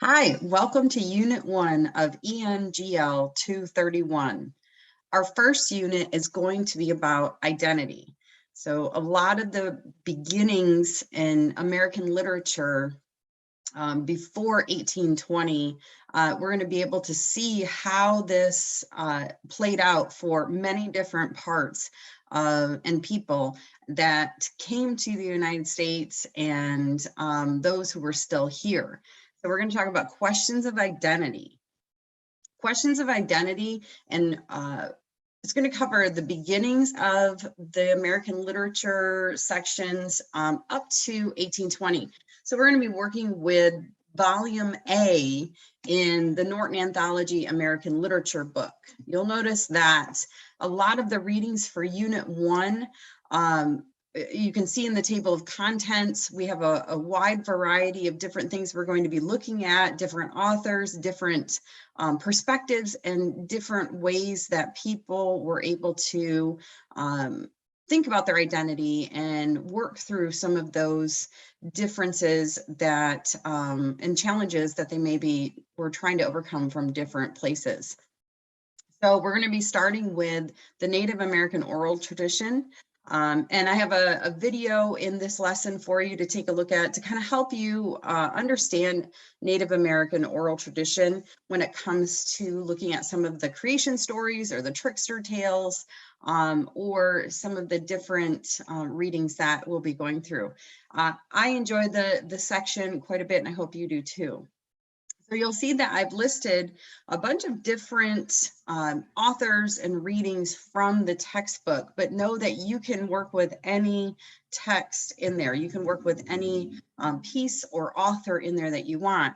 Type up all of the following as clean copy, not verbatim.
Hi, welcome to Unit 1 of ENGL 231. Our first unit is going to be about identity. So a lot of the beginnings in American literature before 1820, we're going to be able to see how this played out for many different parts and people that came to the United States and those who were still here. So we're going to talk about questions of identity. Questions of identity, and it's going to cover the beginnings of the American literature sections up to 1820. So we're going to be working with Volume A in the Norton Anthology American Literature book. You'll notice that a lot of the readings for Unit 1, you can see in the table of contents, we have a wide variety of different things we're going to be looking at, different authors, different perspectives, and different ways that people were able to think about their identity and work through some of those differences that and challenges that they maybe were trying to overcome from different places. So we're going to be starting with the Native American oral tradition. And I have a video in this lesson for you to take a look at to kind of help you understand Native American oral tradition when it comes to looking at some of the creation stories or the trickster tales or some of the different readings that we'll be going through. I enjoy the section quite a bit, and I hope you do too. So you'll see that I've listed a bunch of different authors and readings from the textbook, but know that you can work with any text in there. You can work with any piece or author in there that you want.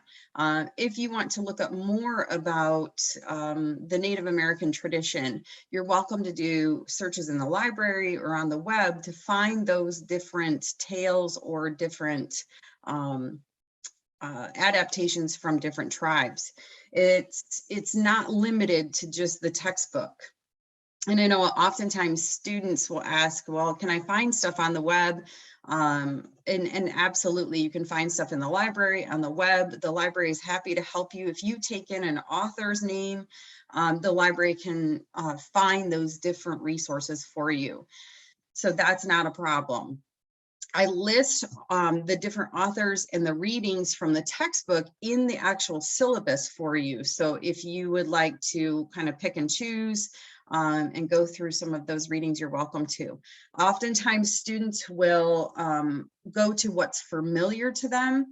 If you want to look up more about the Native American tradition, you're welcome to do searches in the library or on the web to find those different tales or different adaptations from different tribes. It's not limited to just the textbook. And I know oftentimes students will ask, well, can I find stuff on the web? And absolutely, you can find stuff in the library, on the web. The library is happy to help you. If you take in an author's name, the library can find those different resources for you. So that's not a problem. I list the different authors and the readings from the textbook in the actual syllabus for you. So if you would like to kind of pick and choose and go through some of those readings, you're welcome to. Oftentimes students will go to what's familiar to them,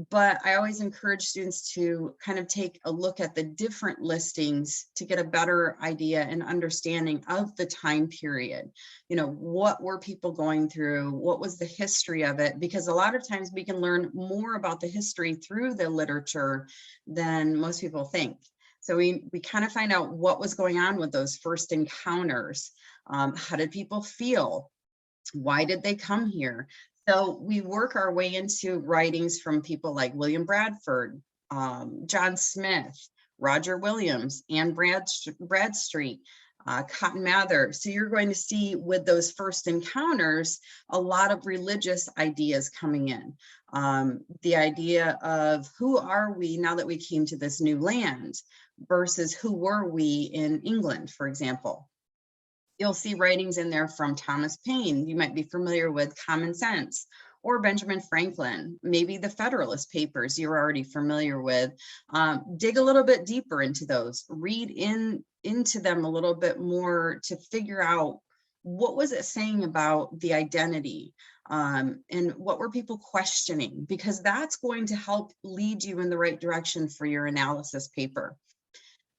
but I always encourage students to kind of take a look at the different listings to get a better idea and understanding of the time period. You know, what were people going through? What was the history of it? Because a lot of times we can learn more about the history through the literature than most people think. So we kind of find out what was going on with those first encounters. How did people feel? Why did they come here? So we work our way into writings from people like William Bradford, John Smith, Roger Williams, Anne Bradstreet, Cotton Mather. So you're going to see with those first encounters, a lot of religious ideas coming in. The idea of who are we now that we came to this new land versus who were we in England, for example. You'll see writings in there from Thomas Paine. You might be familiar with Common Sense, or Benjamin Franklin, maybe the Federalist Papers you're already familiar with. Dig a little bit deeper into those, read into them a little bit more to figure out what was it saying about the identity and what were people questioning, because that's going to help lead you in the right direction for your analysis paper.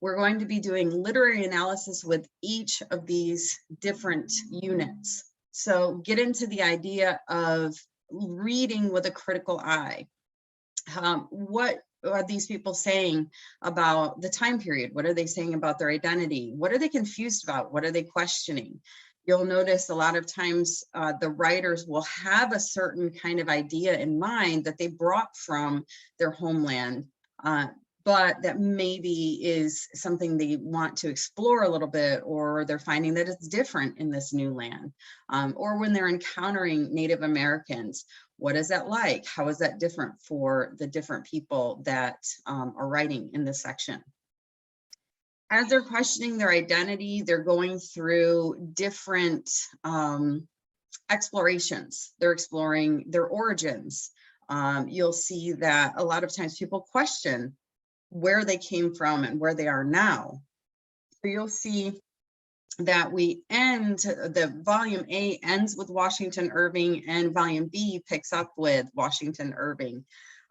We're going to be doing literary analysis with each of these different units. So get into the idea of reading with a critical eye. What are these people saying about the time period? What are they saying about their identity? What are they confused about? What are they questioning? You'll notice a lot of times the writers will have a certain kind of idea in mind that they brought from their homeland, but that maybe is something they want to explore a little bit, or they're finding that it's different in this new land, or when they're encountering Native Americans, What is that like? How is that different for the different people that are writing in this section? As they're questioning their identity, they're going through different explorations. They're exploring their origins. You'll see that a lot of times people question where they came from and where they are now. So you'll see that we end, the volume A ends with Washington Irving, and volume B picks up with Washington Irving.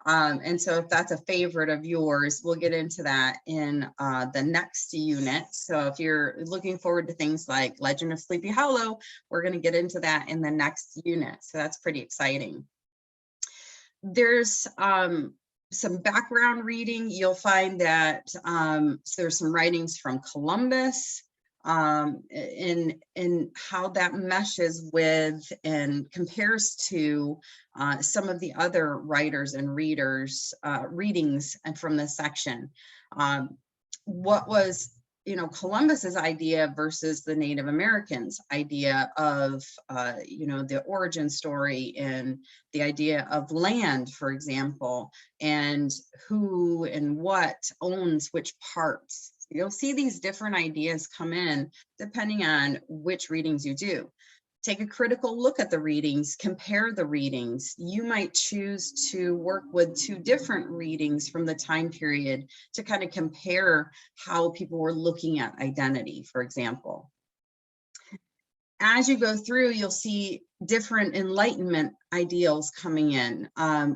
And so if that's a favorite of yours, we'll get into that in the next unit. So if you're looking forward to things like Legend of Sleepy Hollow, we're going to get into that in the next unit. So that's pretty exciting. There's some background reading. You'll find that so there's some writings from Columbus, in how that meshes with and compares to some of the other writers and readers readings and from this section. What was, you know, Columbus's idea versus the Native Americans' idea of, you know, the origin story and the idea of land, for example, and who and what owns which parts. You'll see these different ideas come in depending on which readings you do. Take a critical look at the readings, compare the readings. You might choose to work with two different readings from the time period to kind of compare how people were looking at identity, for example. As you go through, you'll see different Enlightenment ideals coming in.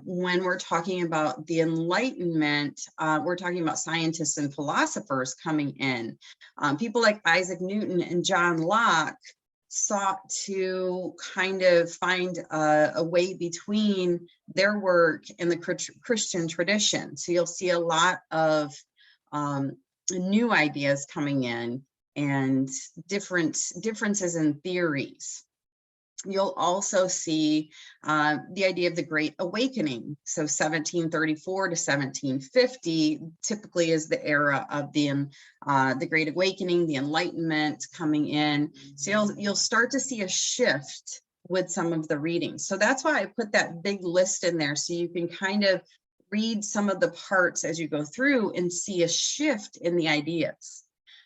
When we're talking about the Enlightenment, we're talking about scientists and philosophers coming in. People like Isaac Newton and John Locke sought to kind of find a way between their work and the Christian tradition. So you'll see a lot of new ideas coming in and differences in theories. You'll also see the idea of the Great Awakening. So 1734 to 1750 typically is the era of the Great Awakening, the Enlightenment coming in. So you'll start to see a shift with some of the readings. So that's why I put that big list in there, so you can kind of read some of the parts as you go through and see a shift in the ideas.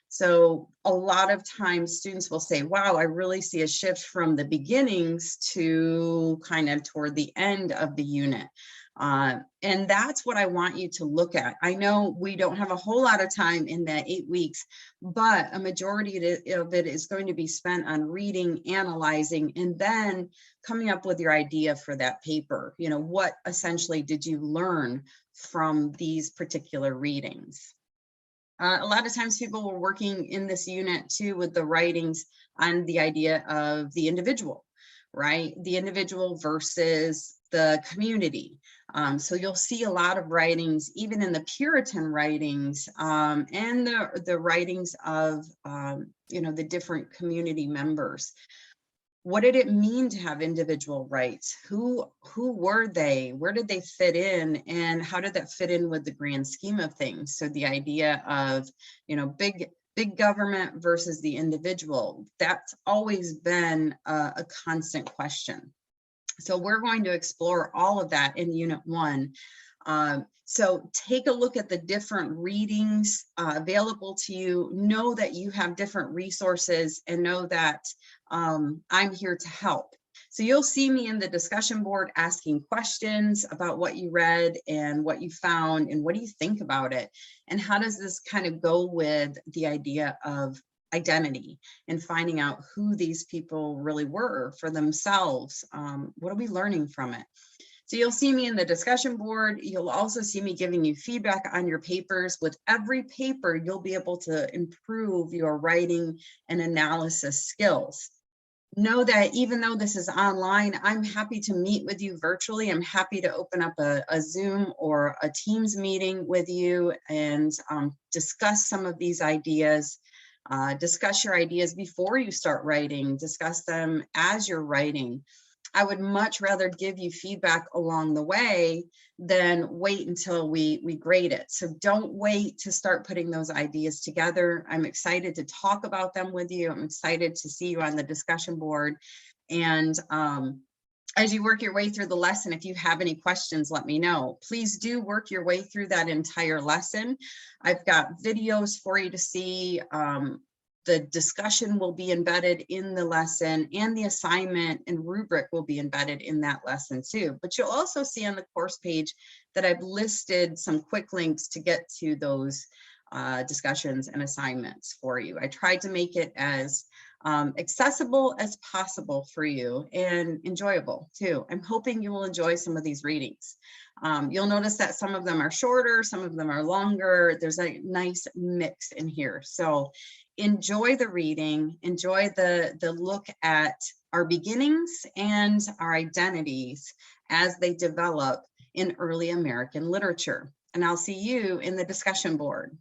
So a lot of times students will say, wow, I really see a shift from the beginnings to kind of toward the end of the unit. And that's what I want you to look at. I know we don't have a whole lot of time in that 8 weeks, but a majority of it is going to be spent on reading, analyzing, and then coming up with your idea for that paper. You know, what essentially did you learn from these particular readings? A lot of times people were working in this unit too with the writings on the idea of the individual, right? The individual versus the community. So you'll see a lot of writings, even in the Puritan writings and the writings of, you know, the different community members. What did it mean to have individual rights? Who were they? Where did they fit in? And how did that fit in with the grand scheme of things? So the idea of, you know, big government versus the individual, that's always been a constant question. So we're going to explore all of that in Unit 1. So take a look at the different readings available to you. Know that you have different resources, and know that I'm here to help. So you'll see me in the discussion board asking questions about what you read and what you found and what do you think about it, and how does this kind of go with the idea of identity and finding out who these people really were for themselves. What are we learning from it? So you'll see me in the discussion board. You'll also see me giving you feedback on your papers. With every paper, you'll be able to improve your writing and analysis skills. Know that even though this is online, I'm happy to meet with you virtually. I'm happy to open up a Zoom or a Teams meeting with you and discuss some of these ideas. Discuss your ideas before you start writing, discuss them as you're writing. I would much rather give you feedback along the way than wait until we grade it. So don't wait to start putting those ideas together. I'm excited to talk about them with you. I'm excited to see you on the discussion board. And As you work your way through the lesson, if you have any questions, let me know. Please do work your way through that entire lesson. I've got videos for you to see. The discussion will be embedded in the lesson, and the assignment and rubric will be embedded in that lesson too. But you'll also see on the course page that I've listed some quick links to get to those discussions and assignments for you. I tried to make it as accessible as possible for you, and enjoyable too. I'm hoping you will enjoy some of these readings. You'll notice that some of them are shorter, some of them are longer. There's a nice mix in here. So enjoy the reading, enjoy the look at our beginnings and our identities as they develop in early American literature. And I'll see you in the discussion board.